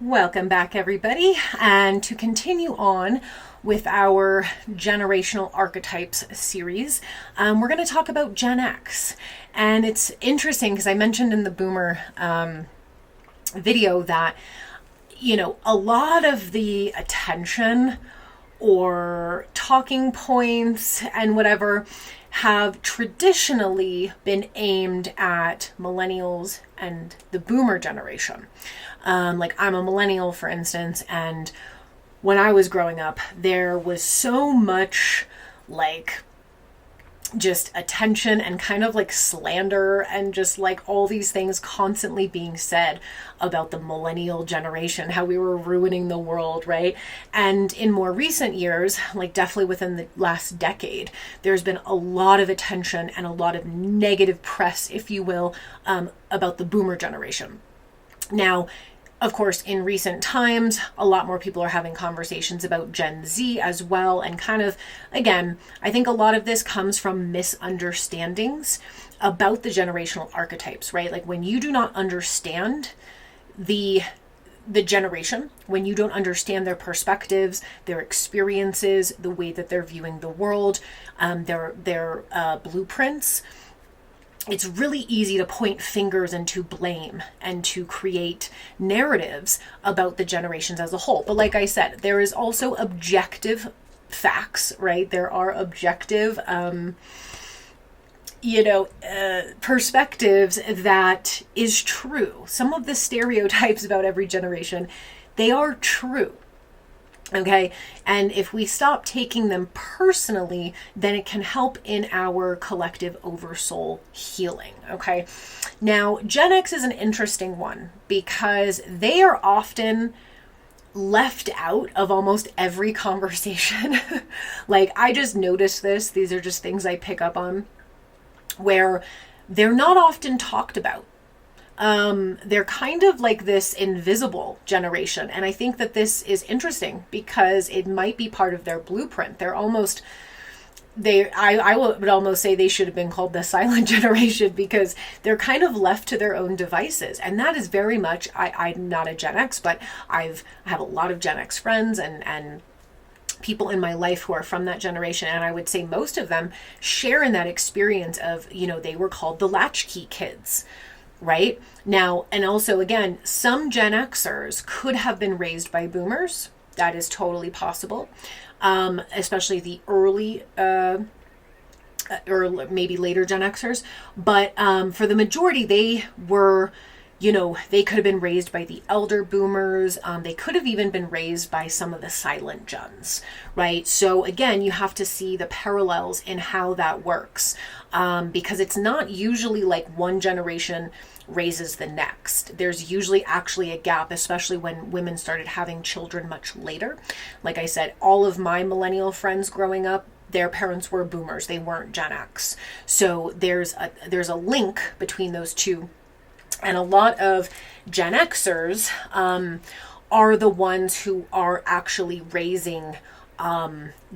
Welcome back, everybody. And to continue on with our generational archetypes series, we're going to talk about Gen X. And it's interesting because I mentioned in the Boomer video that, a lot of the attention or talking points and whatever have traditionally been aimed at millennials and the Boomer generation. Like I'm a millennial, for instance, and when I was growing up, there was so much like just attention and kind of like slander and just like all these things constantly being said about the millennial generation, how we were ruining the world, right? And in more recent years, like definitely within the last decade, there's been a lot of attention and a lot of negative press, if you will, about the Boomer generation. Now, of course, in recent times, a lot more people are having conversations about Gen Z as well. And kind of, again, I think a lot of this comes from misunderstandings about the generational archetypes, right? Like when you do not understand the generation, when you don't understand their perspectives, their experiences, the way that they're viewing the world, their blueprints, it's really easy to point fingers and to blame and to create narratives about the generations as a whole. But like I said, there is also objective facts, right? There are objective, perspectives that is true. Some of the stereotypes about every generation, they are true. Okay. And if we stop taking them personally, then it can help in our collective oversoul healing. Okay. Now, Gen X is an interesting one because they are often left out of almost every conversation. Like I just noticed this. These are just things I pick up on where they're not often talked about. They're kind of like this invisible generation. And I think that this is interesting because it might be part of their blueprint. They're almost, I would almost say they should have been called the silent generation because they're kind of left to their own devices. And that is very much, I'm not a Gen X, but I have a lot of Gen X friends and people in my life who are from that generation. And I would say most of them share in that experience of, they were called the latchkey kids. Right? Now, and also, again, some Gen Xers could have been raised by Boomers. That is totally possible. Especially the early, or maybe later Gen Xers. But for the majority, they were, they could have been raised by the elder Boomers. They could have even been raised by some of the silent Gens, right? So again, you have to see the parallels in how that works. Because it's not usually like one generation raises the next. There's usually actually a gap, especially when women started having children much later. Like I said, all of my millennial friends growing up, their parents were Boomers. They weren't Gen X. So there's a link between those two. And a lot of Gen Xers are the ones who are actually raising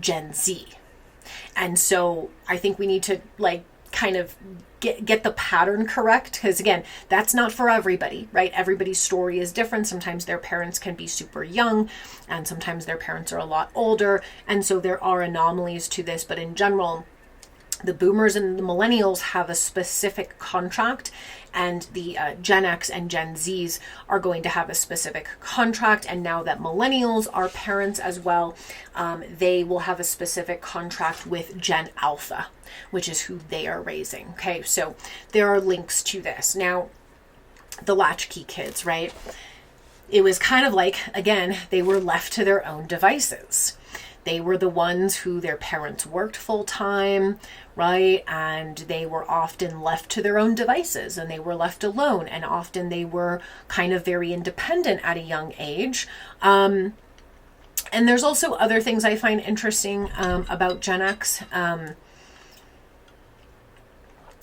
Gen Z. And so I think we need to kind of get the pattern correct, because again, that's not for everybody, right? Everybody's story is different. Sometimes their parents can be super young and sometimes their parents are a lot older. And so there are anomalies to this, but in general, the Boomers and the Millennials have a specific contract, and the Gen X and Gen Zs are going to have a specific contract. And now that Millennials are parents as well, they will have a specific contract with Gen Alpha, which is who they are raising. Okay, so there are links to this. Now, the latchkey kids, right? It was kind of like, again, they were left to their own devices. They were the ones who their parents worked full time, right? And they were often left to their own devices and they were left alone. And often they were kind of very independent at a young age. And there's also other things I find interesting about Gen X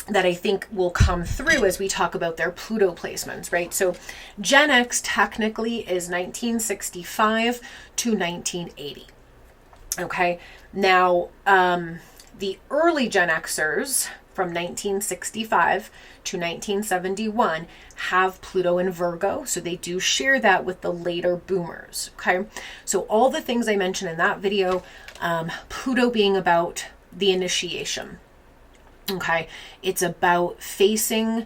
that I think will come through as we talk about their Pluto placements, right? So Gen X technically is 1965 to 1980. Okay, now the early Gen Xers from 1965 to 1971 have Pluto in Virgo. So they do share that with the later boomers. Okay. So all the things I mentioned in that video, Pluto being about the initiation. Okay. It's about facing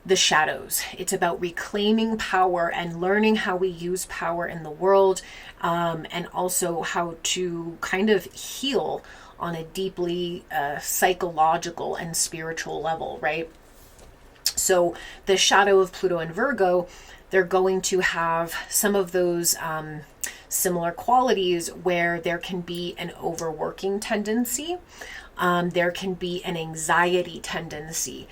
the shadows. It's about reclaiming power and learning how we use power in the world, and also how to kind of heal on a deeply psychological and spiritual level, right? So the shadow of Pluto and Virgo, they're going to have some of those similar qualities where there can be an overworking tendency. There can be an anxiety tendency,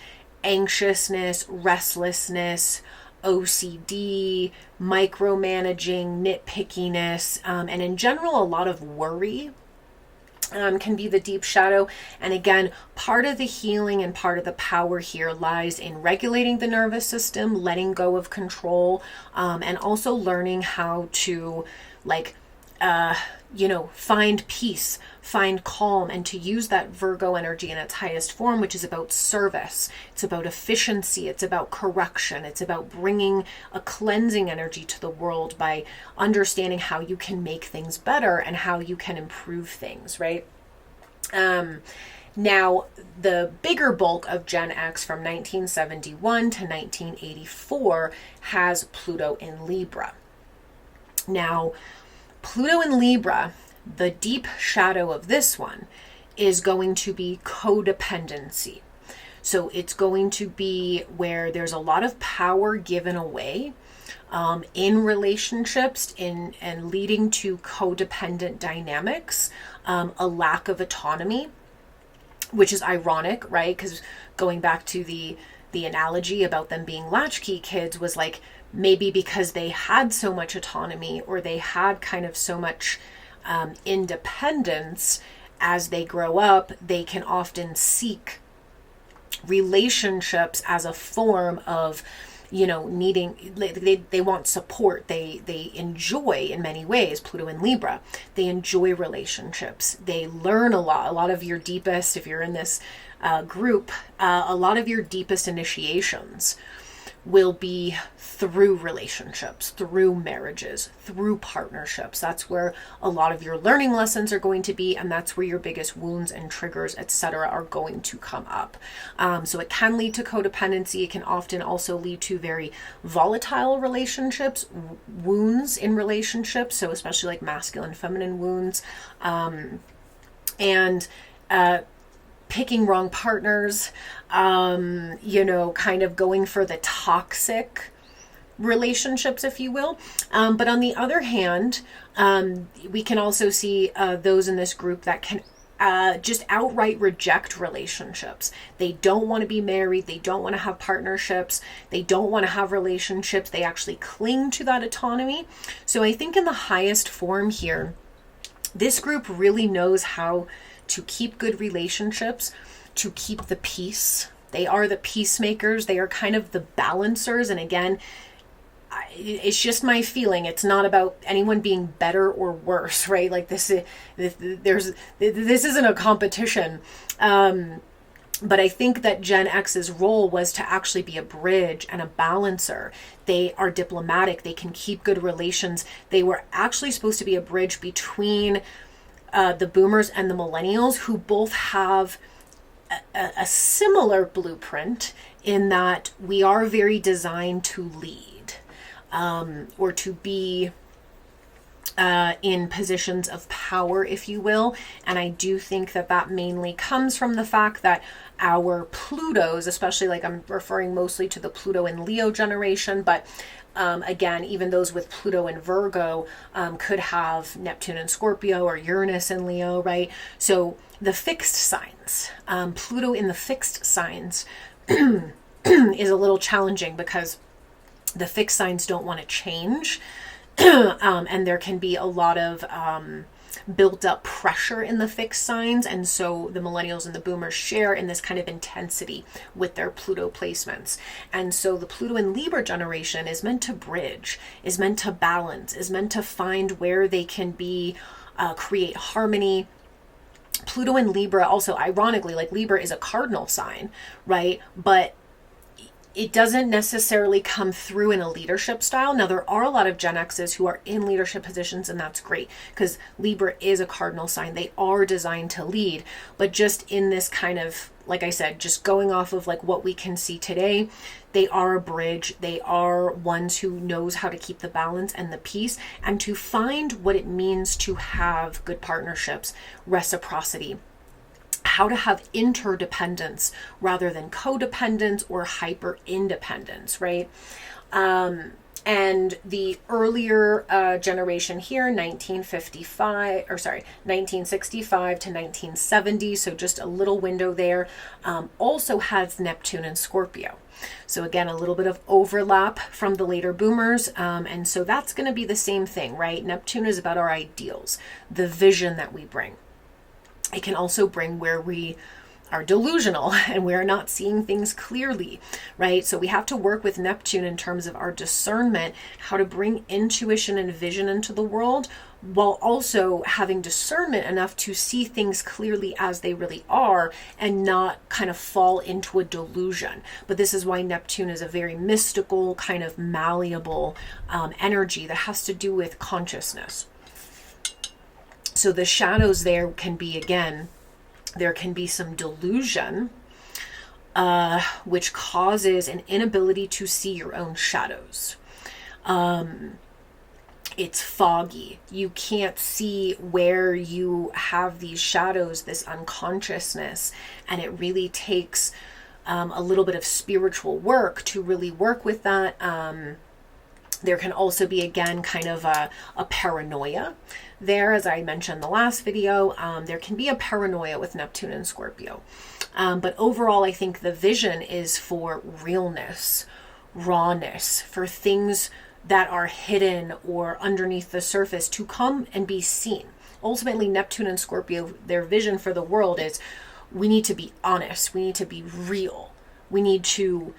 anxiousness, restlessness, OCD, micromanaging, nitpickiness, and in general, a lot of worry can be the deep shadow. And again, part of the healing and part of the power here lies in regulating the nervous system, letting go of control, and also learning how to find peace, find calm, and to use that Virgo energy in its highest form, which is about service. It's about efficiency. It's about correction. It's about bringing a cleansing energy to the world by understanding how you can make things better and how you can improve things, right? Now, the bigger bulk of Gen X from 1971 to 1984 has Pluto in Libra. Now, Pluto in Libra, the deep shadow of this one is going to be codependency. So it's going to be where there's a lot of power given away in relationships and leading to codependent dynamics, a lack of autonomy, which is ironic, right? Because going back to the analogy about them being latchkey kids was like, maybe because they had so much autonomy or they had kind of so much independence, as they grow up, they can often seek relationships as a form of, needing, they want support. They enjoy, in many ways, Pluto and Libra, they enjoy relationships. They learn a lot of your deepest, if you're in this group, a lot of your deepest initiations will be through relationships, through marriages, through partnerships. That's where a lot of your learning lessons are going to be, and that's where your biggest wounds and triggers, etc., are going to come up. So it can lead to codependency. It can often also lead to very volatile relationships, wounds in relationships, so especially like masculine, feminine wounds, and picking wrong partners, kind of going for the toxic relationships, if you will. But on the other hand, we can also see those in this group that can just outright reject relationships. They don't want to be married. They don't want to have partnerships. They don't want to have relationships. They actually cling to that autonomy. So I think in the highest form here, this group really knows how to keep good relationships, to keep the peace. They are the peacemakers. They are kind of the balancers. And again, it's just my feeling. It's not about anyone being better or worse, right? Like this isn't a competition. But I think that Gen X's role was to actually be a bridge and a balancer. They are diplomatic. They can keep good relations. They were actually supposed to be a bridge between the boomers and the millennials, who both have a similar blueprint in that we are very designed to lead, or to be in positions of power, if you will. And I do think that mainly comes from the fact that our Plutos, especially, like, I'm referring mostly to the Pluto and Leo generation, but again, even those with Pluto and Virgo could have Neptune and Scorpio or Uranus and Leo, right? So the fixed signs, Pluto in the fixed signs is a little challenging because the fixed signs don't want to change. And there can be a lot of built up pressure in the fixed signs. And so the millennials and the boomers share in this kind of intensity with their Pluto placements. And so the Pluto and Libra generation is meant to bridge, is meant to balance, is meant to find where they can be, create harmony, Pluto in Libra also, ironically, like Libra is a cardinal sign, right? But it doesn't necessarily come through in a leadership style. Now, there are a lot of Gen Xs who are in leadership positions, and that's great because Libra is a cardinal sign. They are designed to lead, but just in this kind of, like I said, just going off of like what we can see today, they are a bridge. They are ones who knows how to keep the balance and the peace and to find what it means to have good partnerships, reciprocity, how to have interdependence rather than codependence or hyper independence, right? And the earlier generation here, 1965 to 1970, so just a little window there, also has Neptune and Scorpio. So again, a little bit of overlap from the later boomers. And so that's going to be the same thing, right? Neptune is about our ideals, the vision that we bring. It can also bring where we are delusional and we are not seeing things clearly, right? So we have to work with Neptune in terms of our discernment, how to bring intuition and vision into the world while also having discernment enough to see things clearly as they really are and not kind of fall into a delusion. But this is why Neptune is a very mystical, kind of malleable energy that has to do with consciousness. So the shadows there can be, again, there can be some delusion, which causes an inability to see your own shadows. It's foggy. You can't see where you have these shadows, this unconsciousness, and it really takes a little bit of spiritual work to really work with that. There can also be, again, kind of a paranoia there. As I mentioned in the last video, there can be a paranoia with Neptune and Scorpio. But overall, I think the vision is for realness, rawness, for things that are hidden or underneath the surface to come and be seen. Ultimately, Neptune and Scorpio, their vision for the world is we need to be honest. We need to be real. We need to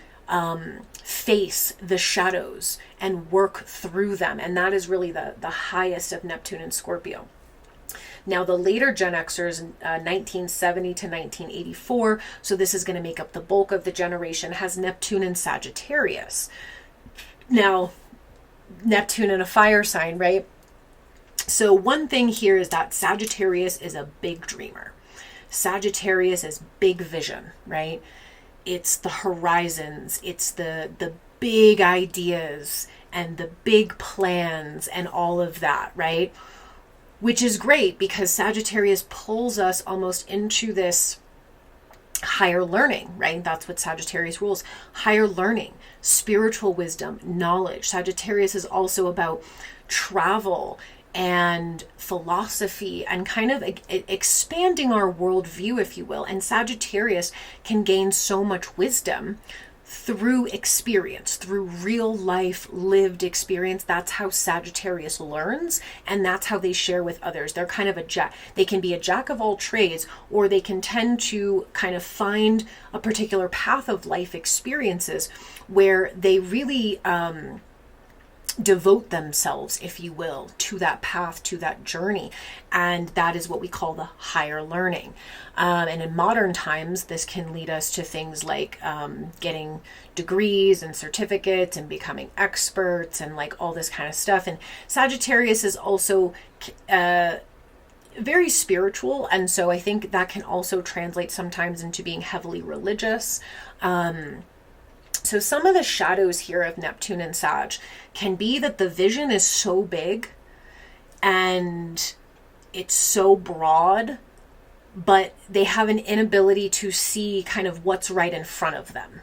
face the shadows and work through them. And that is really the highest of Neptune and Scorpio. Now, the later Gen Xers, 1970 to 1984, so this is going to make up the bulk of the generation, has Neptune and Sagittarius. Now, Neptune in a fire sign, right? So one thing here is that Sagittarius is a big dreamer. Sagittarius is big vision, right? It's the horizons, it's the big ideas and the big plans and all of that, right? Which is great because Sagittarius pulls us almost into this higher learning, right? That's what Sagittarius rules. Higher learning, spiritual wisdom, knowledge. Sagittarius is also about travel and philosophy and kind of expanding our worldview, if you will. And Sagittarius can gain so much wisdom through experience, through real life lived experience. That's how Sagittarius learns, and that's how they share with others. They're kind of they can be a jack of all trades, or they can tend to kind of find a particular path of life experiences where they really devote themselves, if you will, to that path, to that journey. And that is what we call the higher learning. And in modern times, this can lead us to things like getting degrees and certificates and becoming experts and like all this kind of stuff. And Sagittarius is also very spiritual. And so I think that can also translate sometimes into being heavily religious. So some of the shadows here of Neptune and Sag can be that the vision is so big and it's so broad, but they have an inability to see kind of what's right in front of them.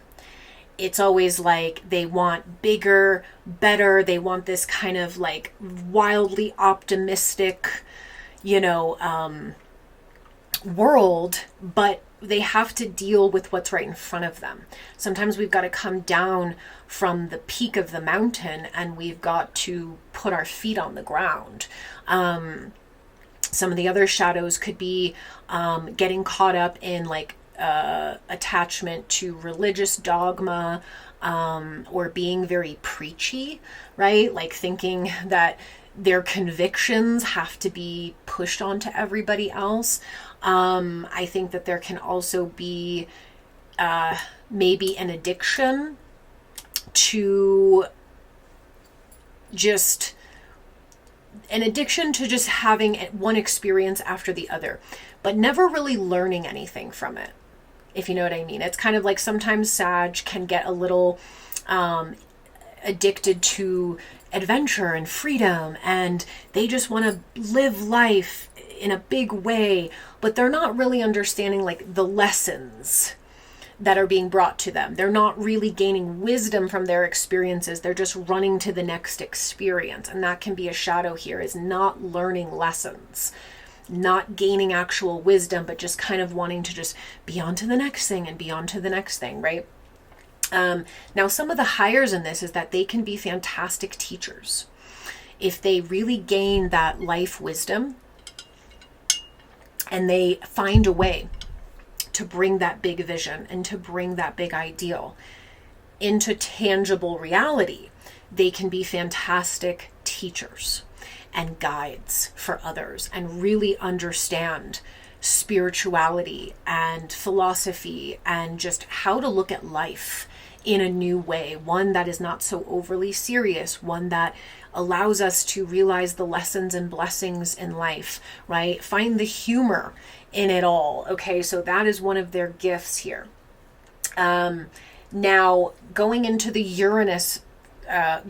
It's always like they want bigger, better. They want this kind of like wildly optimistic, world, but they have to deal with what's right in front of them. Sometimes we've got to come down from the peak of the mountain and we've got to put our feet on the ground. Some of the other shadows could be getting caught up in like attachment to religious dogma, or being very preachy, right? Like thinking that their convictions have to be pushed onto everybody else. I think that there can also be maybe an addiction to just having one experience after the other, but never really learning anything from it, if you know what I mean. It's kind of like sometimes Sag can get a little addicted to adventure and freedom, and they just want to live life in a big way, but they're not really understanding like the lessons that are being brought to them. They're not really gaining wisdom from their experiences. They're just running to the next experience. And that can be a shadow here, is not learning lessons, not gaining actual wisdom, but just kind of wanting to just be on to the next thing and be on to the next thing, right? Now, some of the hires in this is that they can be fantastic teachers. If they really gain that life wisdom and they find a way to bring that big vision and to bring that big ideal into tangible reality, they can be fantastic teachers and guides for others and really understand spirituality and philosophy and just how to look at life in a new way, one that is not so overly serious, one that allows us to realize the lessons and blessings in life, right? Find the humor in it all. Okay, so that is one of their gifts here. Now, going into the Uranus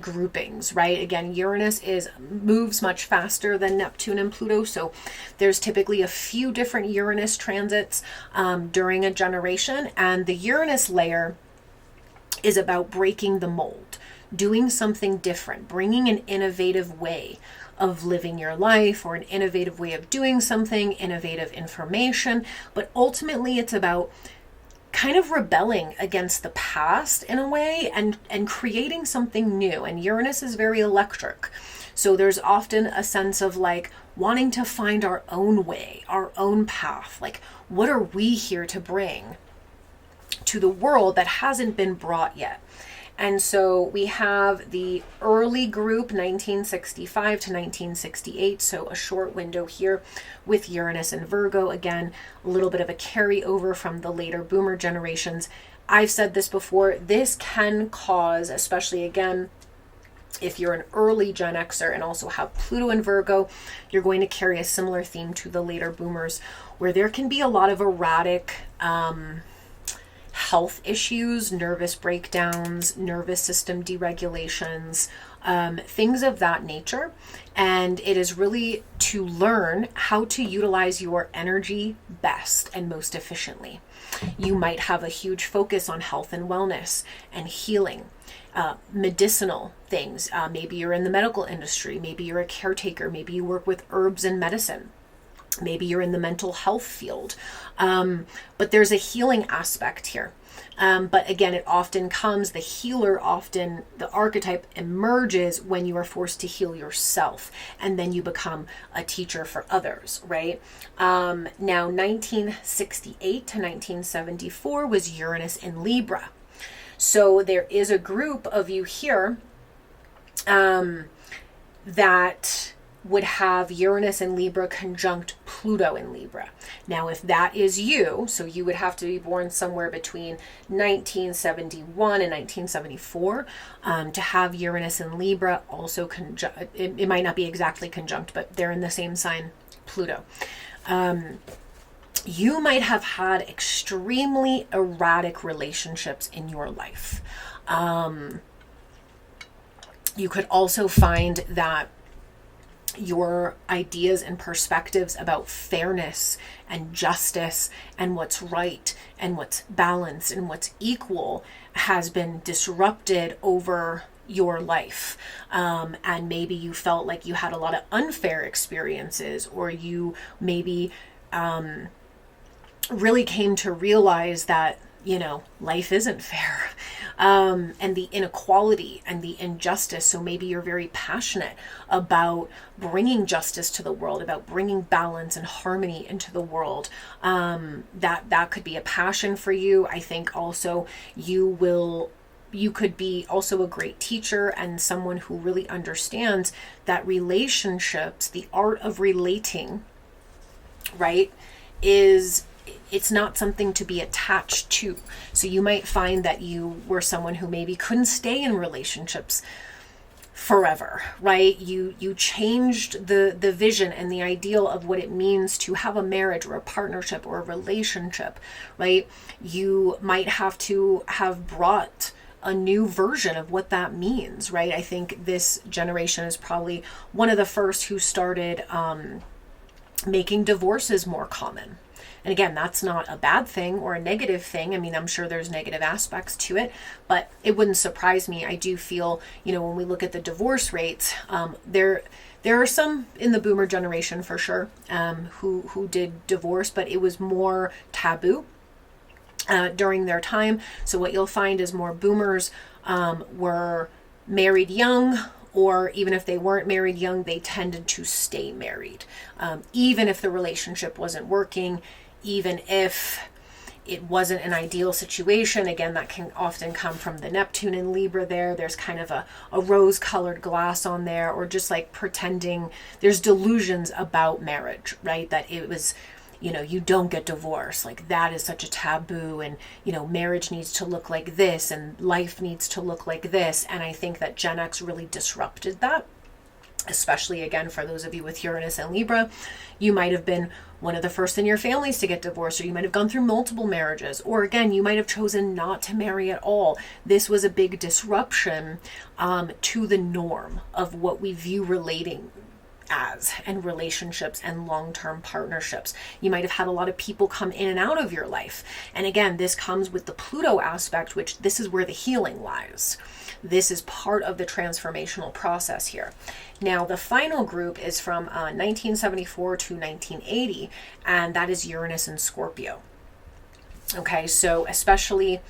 groupings, right? Again, Uranus moves much faster than Neptune and Pluto, so there's typically a few different Uranus transits during a generation, and the Uranus layer is about breaking the mold, doing something different, bringing an innovative way of living your life or an innovative way of doing something, innovative information, but ultimately it's about kind of rebelling against the past in a way and creating something new. And Uranus is very electric. So there's often a sense of like wanting to find our own way, our own path. Like, what are we here to bring to the world that hasn't been brought yet? And so we have the early group, 1965 to 1968, so a short window here with Uranus and Virgo. Again, a little bit of a carryover from the later boomer generations. I've said this before, this can cause, especially again, if you're an early Gen Xer and also have Pluto and Virgo, you're going to carry a similar theme to the later boomers, where there can be a lot of erratic health issues, nervous breakdowns, nervous system deregulations, things of that nature. And it is really to learn how to utilize your energy best and most efficiently. You might have a huge focus on health and wellness and healing, medicinal things. Maybe you're in the medical industry. Maybe you're a caretaker. Maybe you work with herbs and medicine. Maybe you're in the mental health field. But there's a healing aspect here. But again, it often comes, the archetype emerges when you are forced to heal yourself, and then you become a teacher for others, right? Now, 1968 to 1974 was Uranus in Libra. So there is a group of you here that would have Uranus in Libra conjunct Pluto in Libra. Now, if that is you, so you would have to be born somewhere between 1971 and 1974 to have Uranus in Libra also conjunct. It might not be exactly conjunct, but they're in the same sign, Pluto. You might have had extremely erratic relationships in your life. You could also find that your ideas and perspectives about fairness and justice and what's right and what's balanced and what's equal has been disrupted over your life. And maybe you felt like you had a lot of unfair experiences, or you maybe really came to realize that, life isn't fair, and the inequality and the injustice. So maybe you're very passionate about bringing justice to the world, about bringing balance and harmony into the world. That could be a passion for you. I think also you will you could be also a great teacher and someone who really understands that relationships, the art of relating, right, it's not something to be attached to. So you might find that you were someone who maybe couldn't stay in relationships forever, right? You changed the vision and the ideal of what it means to have a marriage or a partnership or a relationship, right? You might have to have brought a new version of what that means, right? I think this generation is probably one of the first who started making divorces more common. And again, that's not a bad thing or a negative thing. I mean, I'm sure there's negative aspects to it, but it wouldn't surprise me. I do feel, when we look at the divorce rates, there are some in the boomer generation for sure, who did divorce, but it was more taboo during their time. So what you'll find is more boomers were married young, or even if they weren't married young, they tended to stay married, even if the relationship wasn't working, even if it wasn't an ideal situation. Again, that can often come from the Neptune in Libra there. There's kind of a rose-colored glass on there, or just like pretending there's delusions about marriage, right? That it was, you don't get divorced. Like that is such a taboo, and, marriage needs to look like this and life needs to look like this. And I think that Gen X really disrupted that, especially again, for those of you with Uranus and Libra. You might have been one of the first in your families to get divorced, or you might have gone through multiple marriages, or again, you might have chosen not to marry at all. This was a big disruption to the norm of what we view relating as, and relationships and long-term partnerships. You might have had a lot of people come in and out of your life. And again, this comes with the Pluto aspect, which this is where the healing lies. This is part of the transformational process here. Now, the final group is from 1974 to 1980, and that is Uranus and Scorpio. Okay, so especially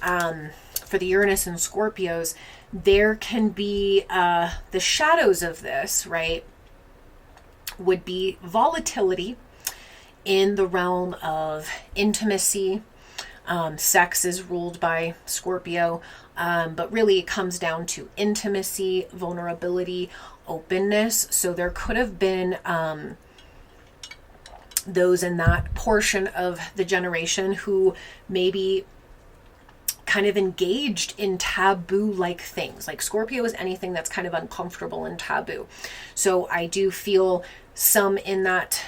for the Uranus and Scorpios, there can be the shadows of this, right, would be volatility in the realm of intimacy. Sex is ruled by Scorpio, but really it comes down to intimacy, vulnerability, openness. So there could have been those in that portion of the generation who maybe kind of engaged in taboo-like things. Like Scorpio is anything that's kind of uncomfortable and taboo. So I do feel some in that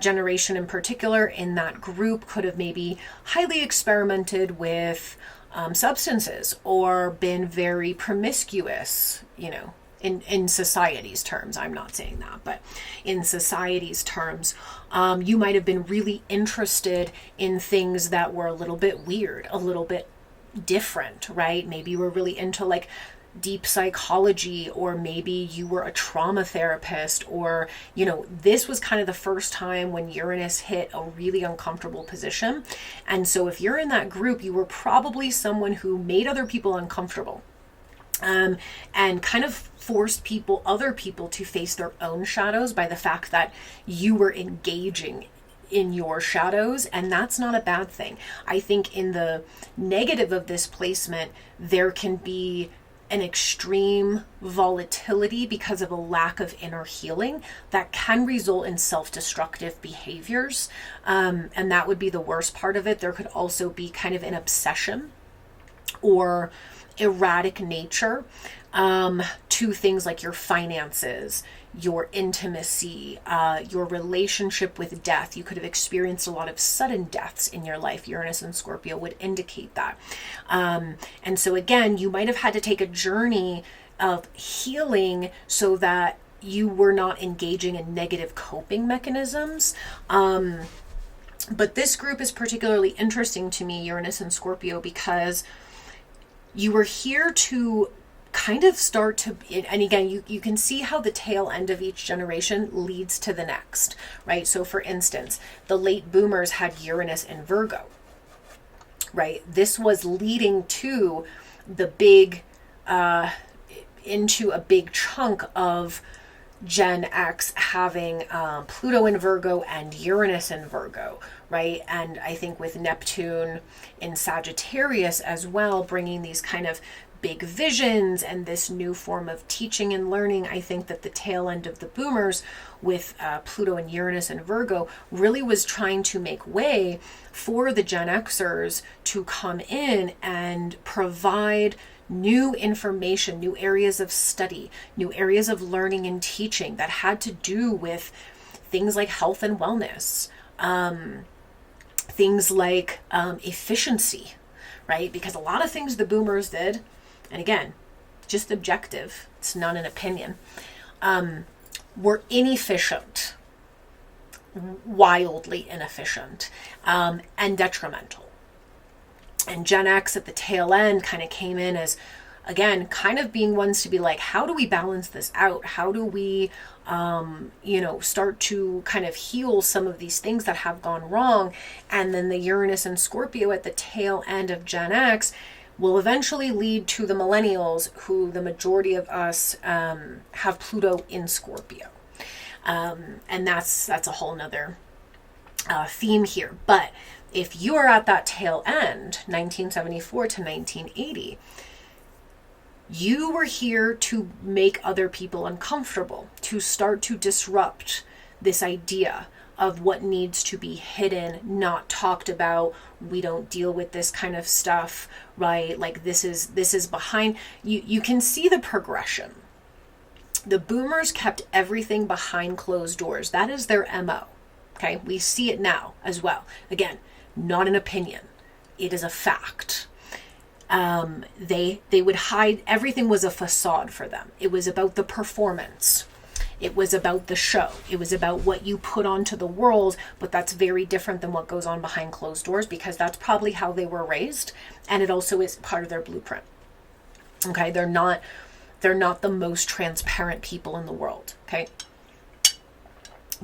generation in particular, in that group, could have maybe highly experimented with substances, or been very promiscuous, in society's terms. I'm not saying that, but in society's terms, you might have been really interested in things that were a little bit weird, a little bit different, right? Maybe you were really into like deep psychology, or maybe you were a trauma therapist, or, this was kind of the first time when Uranus hit a really uncomfortable position. And so if you're in that group, you were probably someone who made other people uncomfortable, and kind of forced other people to face their own shadows by the fact that you were engaging in your shadows. And that's not a bad thing. I think in the negative of this placement, there can be an extreme volatility because of a lack of inner healing that can result in self-destructive behaviors. And that would be the worst part of it. There could also be kind of an obsession or erratic nature to things like your finances, your intimacy, your relationship with death. You could have experienced a lot of sudden deaths in your life. Uranus and Scorpio would indicate that. And so again, you might have had to take a journey of healing so that you were not engaging in negative coping mechanisms. But this group is particularly interesting to me, Uranus and Scorpio, because you were here to kind of start to, and again, you can see how the tail end of each generation leads to the next, right? So for instance, the late boomers had Uranus in Virgo, right? This was leading to the big, into a big chunk of Gen X having Pluto in Virgo and Uranus in Virgo, right? And I think with Neptune in Sagittarius as well, bringing these kind of big visions and this new form of teaching and learning. I think that the tail end of the boomers with Pluto and Uranus and Virgo really was trying to make way for the Gen Xers to come in and provide new information, new areas of study, new areas of learning and teaching that had to do with things like health and wellness, things like efficiency, right? Because a lot of things the boomers did, and again, just objective, it's not an opinion, were inefficient, wildly inefficient, and detrimental. And Gen X at the tail end kind of came in as, again, kind of being ones to be like, how do we balance this out? How do we, start to kind of heal some of these things that have gone wrong? And then the Uranus and Scorpio at the tail end of Gen X will eventually lead to the millennials, who the majority of us have Pluto in Scorpio. And that's a whole nother theme here. But if you are at that tail end, 1974 to 1980, you were here to make other people uncomfortable, to start to disrupt this idea of what needs to be hidden, not talked about. We don't deal with this kind of stuff, right? Like this is behind. You can see the progression. The boomers kept everything behind closed doors. That is their MO. Okay, we see it now as well. Again, not an opinion. It is a fact. They would hide. Everything was a facade for them. It was about the performance. It was about the show. It was about what you put onto the world, but that's very different than what goes on behind closed doors, because that's probably how they were raised, and it also is part of their blueprint. Okay, they're not the most transparent people in the world. Okay,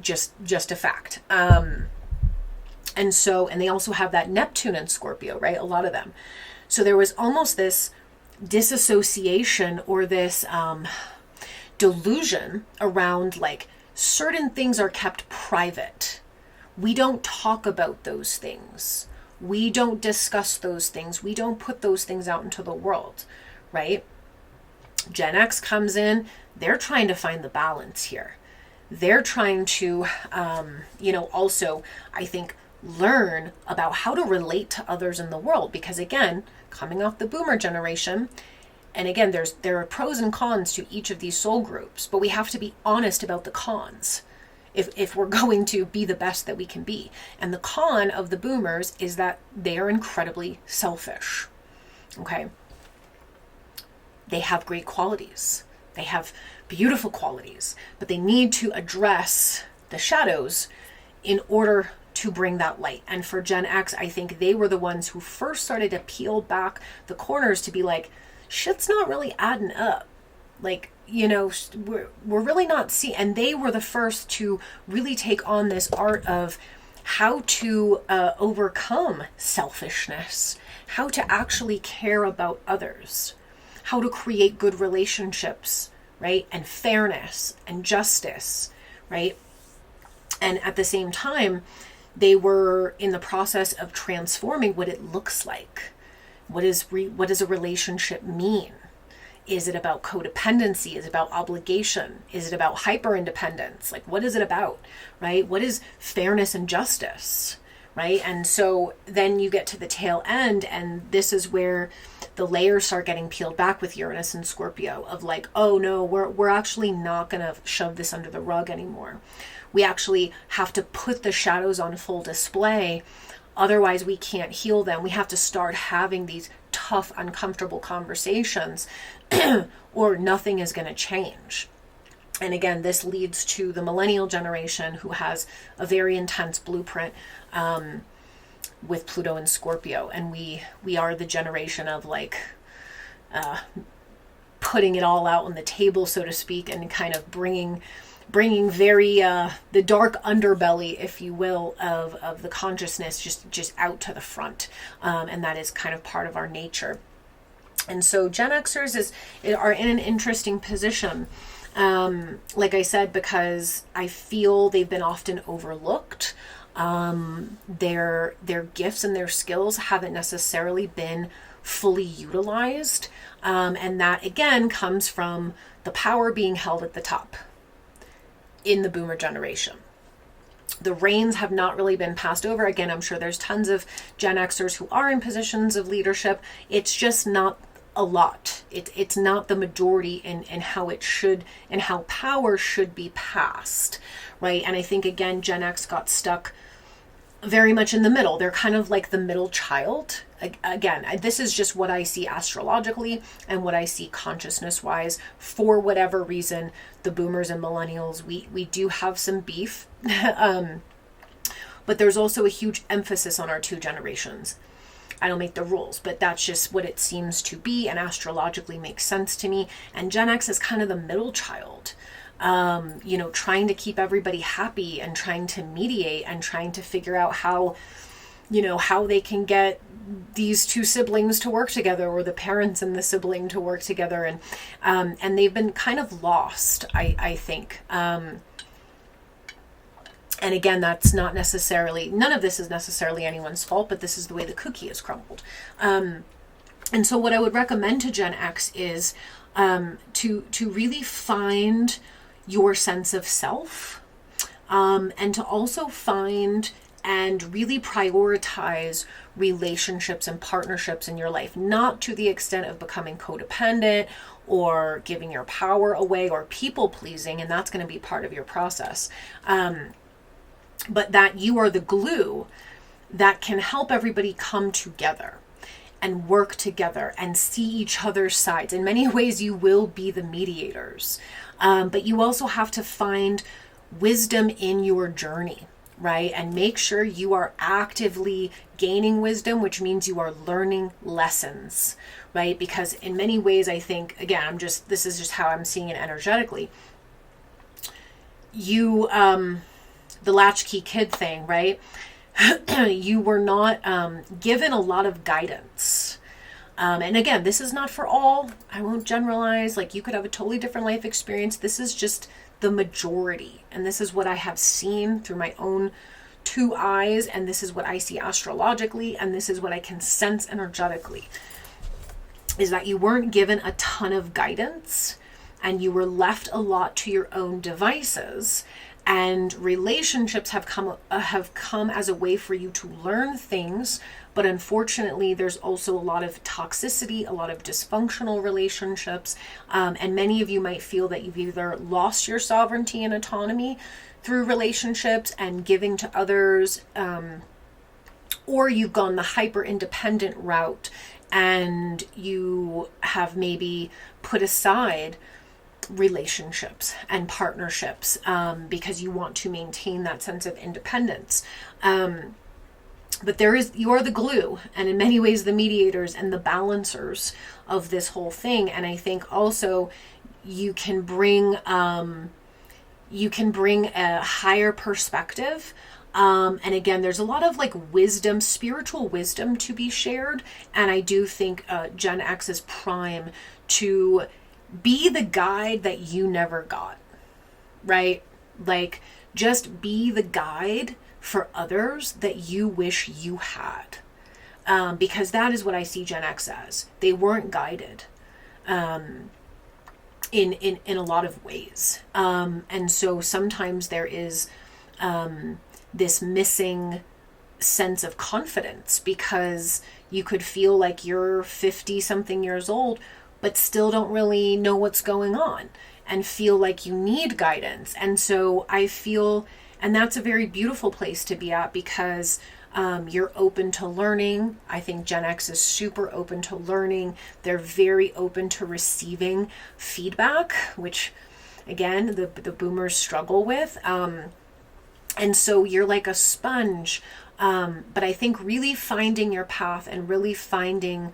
just a fact. And they also have that Neptune in Scorpio, right? A lot of them. So there was almost this disassociation or this delusion around, like, certain things are kept private. We don't talk about those things. We don't discuss those things. We don't put those things out into the world, right? Gen X comes in. They're trying to find the balance here. They're trying to, also, I think, learn about how to relate to others in the world, because again, coming off the boomer generation, and again, there are pros and cons to each of these soul groups, but we have to be honest about the cons if we're going to be the best that we can be. And the con of the boomers is that they are incredibly selfish. Okay, they have great qualities, they have beautiful qualities, but they need to address the shadows in order to bring that light. And for Gen X, I think they were the ones who first started to peel back the corners to be like, shit's not really adding up. Like, we're really not seeing, and they were the first to really take on this art of how to overcome selfishness, how to actually care about others, how to create good relationships, right? And fairness and justice, right? And at the same time, they were in the process of transforming what it looks like. What does a relationship mean? Is it about codependency? Is it about obligation? Is it about hyper independence? Like, what is it about, right? What is fairness and justice, right? And so then you get to the tail end, and this is where the layers start getting peeled back with Uranus and Scorpio of like, oh no, we're actually not going to shove this under the rug anymore. We actually have to put the shadows on full display. Otherwise, we can't heal them. We have to start having these tough, uncomfortable conversations or nothing is going to change. And again, this leads to the millennial generation, who has a very intense blueprint with Pluto and Scorpio. And we are the generation of like putting it all out on the table, so to speak, and kind of bringing very the dark underbelly, if you will, of the consciousness just out to the front, and that is kind of part of our nature. And so Gen Xers are in an interesting position, like I said, because I feel they've been often overlooked. Their gifts and their skills haven't necessarily been fully utilized. And that again comes from the power being held at the top in the boomer generation. The reins have not really been passed over. Again, I'm sure there's tons of Gen Xers who are in positions of leadership. It's just not a lot. It's not the majority in how it should, and how power should be passed, right? And I think, again, Gen X got stuck very much in the middle. They're kind of like the middle child. Again, this is just what I see astrologically and what I see consciousness wise. For whatever reason, the boomers and millennials, we do have some beef. But there's also a huge emphasis on our two generations. I don't make the rules, but that's just what it seems to be, and astrologically makes sense to me. And Gen X is kind of the middle child. Trying to keep everybody happy and trying to mediate and trying to figure out how they can get these two siblings to work together, or the parents and the sibling to work together. And they've been kind of lost, I think. And again, that's not necessarily, none of this is necessarily anyone's fault, but this is the way the cookie is crumbled. And so what I would recommend to Gen X is to really find your sense of self, and to also find and really prioritize relationships and partnerships in your life, not to the extent of becoming codependent or giving your power away or people pleasing, and that's going to be part of your process. But that you are the glue that can help everybody come together and work together and see each other's sides. In many ways, you will be the mediators. But you also have to find wisdom in your journey, right? And make sure you are actively gaining wisdom, which means you are learning lessons, right? Because in many ways, I think, again, this is just how I'm seeing it energetically. The latchkey kid thing, right? You were not given a lot of guidance. And again, this is not for all. I won't generalize. Like, you could have a totally different life experience. This is just the majority. And this is what I have seen through my own two eyes. And this is what I see astrologically. And this is what I can sense energetically. Is that you weren't given a ton of guidance. And you were left a lot to your own devices. And relationships have come as a way for you to learn things, but unfortunately, there's also a lot of toxicity, a lot of dysfunctional relationships, and many of you might feel that you've either lost your sovereignty and autonomy through relationships and giving to others, or you've gone the hyper-independent route and you have maybe put aside relationships and partnerships because you want to maintain that sense of independence. But you are the glue, and in many ways the mediators and the balancers of this whole thing. And I think also you can bring a higher perspective. And again, there's a lot of like wisdom, spiritual wisdom to be shared. And I do think Gen X is prime to be the guide that you never got, right? Like, just be the guide for others that you wish you had. Because that is what I see Gen X as. They weren't guided in a lot of ways. And so sometimes there is this missing sense of confidence, because you could feel like you're 50 something years old but still don't really know what's going on and feel like you need guidance. And so I feel, and that's a very beautiful place to be at, because you're open to learning. I think Gen X is super open to learning. They're very open to receiving feedback, which again, the boomers struggle with. And so you're like a sponge. But I think really finding your path and really finding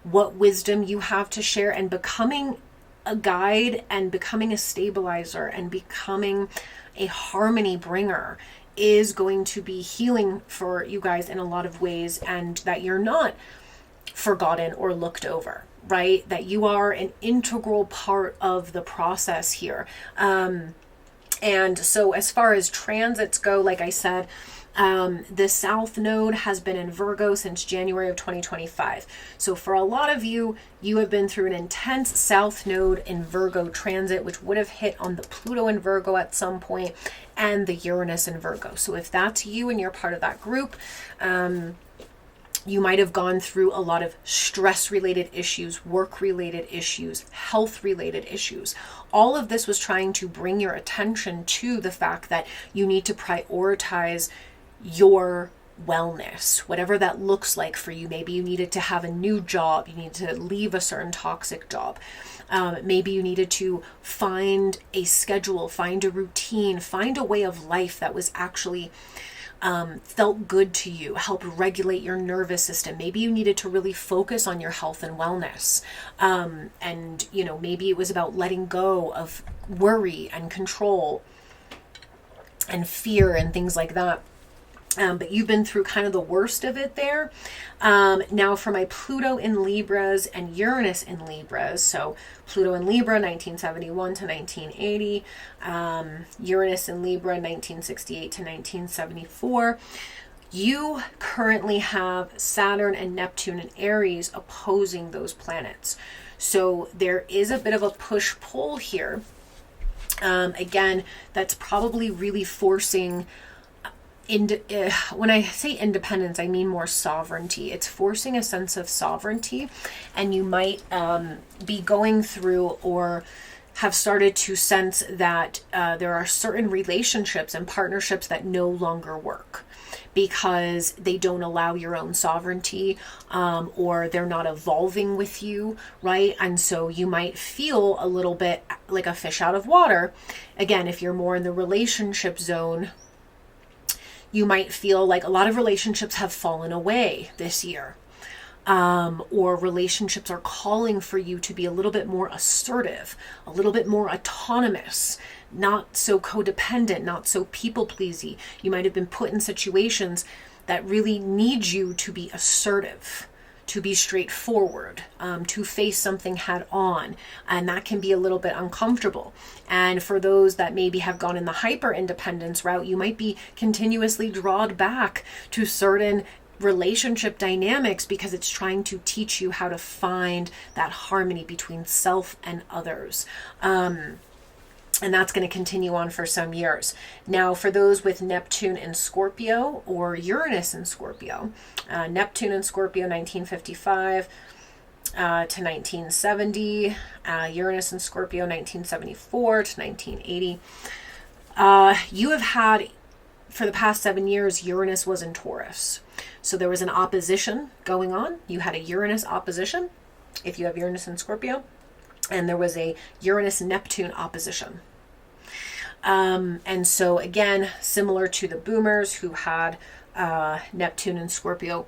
what wisdom you have to share and becoming a guide and becoming a stabilizer and becoming a harmony bringer is going to be healing for you guys in a lot of ways, and that you're not forgotten or looked over, right? That you are an integral part of the process here. And so as far as transits go, like I said, The South Node has been in Virgo since January of 2025. So for a lot of you, you have been through an intense South Node in Virgo transit, which would have hit on the Pluto in Virgo at some point and the Uranus in Virgo. So if that's you and you're part of that group, you might have gone through a lot of stress-related issues, work-related issues, health-related issues. All of this was trying to bring your attention to the fact that you need to prioritize your wellness, whatever that looks like for you. Maybe you needed to have a new job. You need to leave a certain toxic job. Maybe you needed to find a schedule, find a routine, find a way of life that was actually felt good to you, help regulate your nervous system. Maybe you needed to really focus on your health and wellness. And, you know, maybe it was about letting go of worry and control and fear and things like that. But you've been through kind of the worst of it there. Now for my Pluto in Libras and Uranus in Libras. So Pluto in Libra, 1971 to 1980. Uranus in Libra, 1968 to 1974. You currently have Saturn and Neptune and Aries opposing those planets. So there is a bit of a push-pull here. Again, that's probably really forcing... when I say independence, I mean more sovereignty. It's forcing a sense of sovereignty, and you might be going through or have started to sense that there are certain relationships and partnerships that no longer work because they don't allow your own sovereignty, or they're not evolving with you, right? And so you might feel a little bit like a fish out of water. Again, if you're more in the relationship zone, you might feel like a lot of relationships have fallen away this year, or relationships are calling for you to be a little bit more assertive, a little bit more autonomous, not so codependent, not so people-pleasy. You might have been put in situations that really need you to be assertive, to be straightforward, to face something head on. And that can be a little bit uncomfortable. And for those that maybe have gone in the hyper independence route, you might be continuously drawn back to certain relationship dynamics because it's trying to teach you how to find that harmony between self and others. And that's going to continue on for some years. Now, for those with Neptune in Scorpio or Uranus in Scorpio, Neptune in Scorpio, 1955 to 1970, Uranus in Scorpio, 1974 to 1980. You have had, for the past 7 years, Uranus was in Taurus. So there was an opposition going on. You had a Uranus opposition, if you have Uranus in Scorpio. And there was a Uranus-Neptune opposition. And so again, similar to the boomers who had Neptune and Scorpio,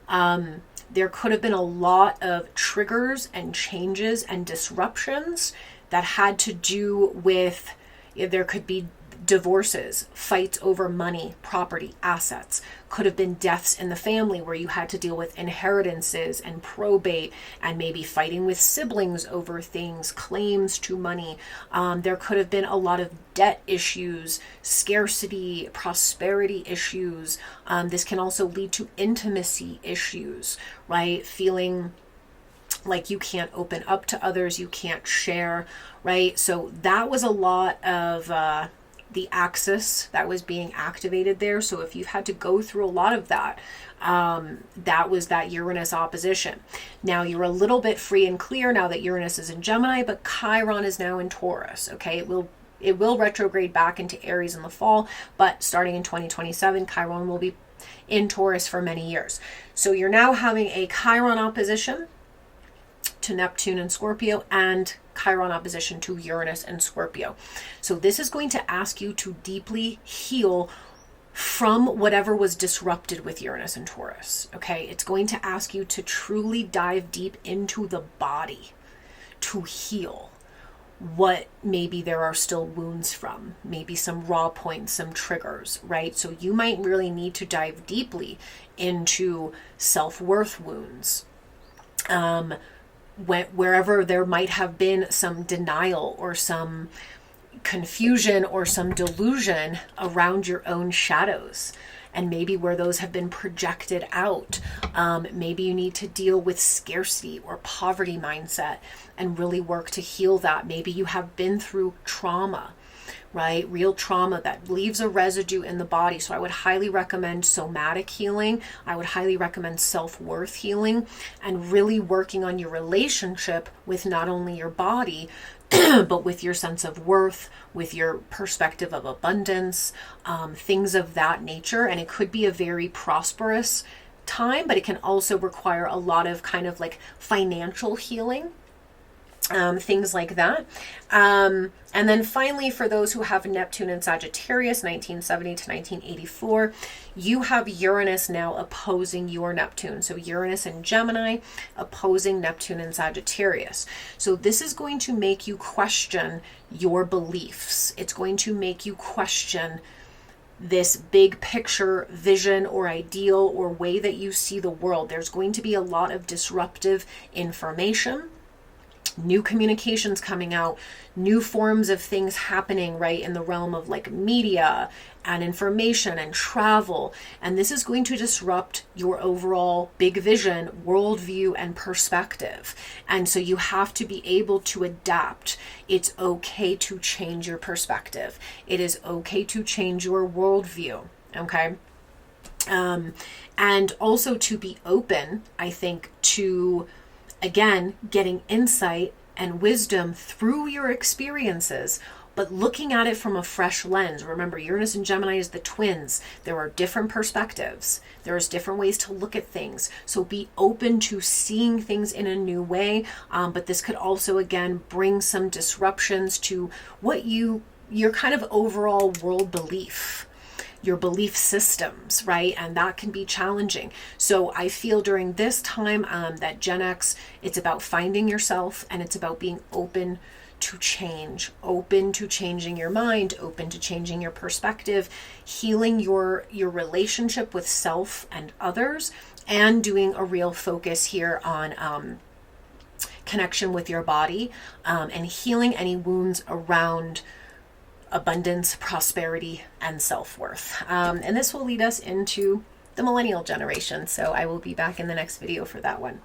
there could have been a lot of triggers and changes and disruptions that had to do with, there could be divorces, fights over money, property, assets. Could have been deaths in the family where you had to deal with inheritances and probate and maybe fighting with siblings over things, claims to money. There could have been a lot of debt issues, scarcity, prosperity issues. This can also lead to intimacy issues, right? Feeling like you can't open up to others, you can't share, right? So that was a lot of the axis that was being activated there. So if you've had to go through a lot of that, that was that Uranus opposition. Now you're a little bit free and clear now that Uranus is in Gemini, but Chiron is now in Taurus. Okay, it will retrograde back into Aries in the fall, but starting in 2027, Chiron will be in Taurus for many years. So you're now having a Chiron opposition to Neptune and Scorpio, and Chiron opposition to Uranus and Scorpio. So this is going to ask you to deeply heal from whatever was disrupted with Uranus and Taurus. Okay, it's going to ask you to truly dive deep into the body to heal what maybe there are still wounds from, maybe some raw points, some triggers, right? So you might really need to dive deeply into self-worth wounds, wherever there might have been some denial or some confusion or some delusion around your own shadows, and maybe where those have been projected out. Maybe you need to deal with scarcity or poverty mindset and really work to heal that. Maybe you have been through trauma, right? Real trauma that leaves a residue in the body. So I would highly recommend somatic healing. I would highly recommend self-worth healing, and really working on your relationship with not only your body, but with your sense of worth, with your perspective of abundance, things of that nature. And it could be a very prosperous time, but it can also require a lot of kind of like financial healing. Things like that. And then finally, for those who have Neptune in Sagittarius, 1970 to 1984, you have Uranus now opposing your Neptune. So Uranus in Gemini opposing Neptune in Sagittarius. So this is going to make you question your beliefs. It's going to make you question this big picture vision or ideal or way that you see the world. There's going to be a lot of disruptive information, new communications coming out, new forms of things happening, right, in the realm of like media and information and travel. And this is going to disrupt your overall big vision, worldview, and perspective. And so you have to be able to adapt. It's okay to change your perspective. It is okay to change your worldview. Okay. And also to be open, I think, to, again, getting insight and wisdom through your experiences, but looking at it from a fresh lens. Remember, Uranus and Gemini is the twins. There are different perspectives. There's different ways to look at things. So be open to seeing things in a new way. But this could also, again, bring some disruptions to what your kind of overall world belief, your belief systems, right? And that can be challenging. So I feel during this time that Gen X, it's about finding yourself, and it's about being open to change, open to changing your mind, open to changing your perspective, healing your relationship with self and others, and doing a real focus here on connection with your body, and healing any wounds around abundance, prosperity, and self-worth. And this will lead us into the millennial generation. So I will be back in the next video for that one.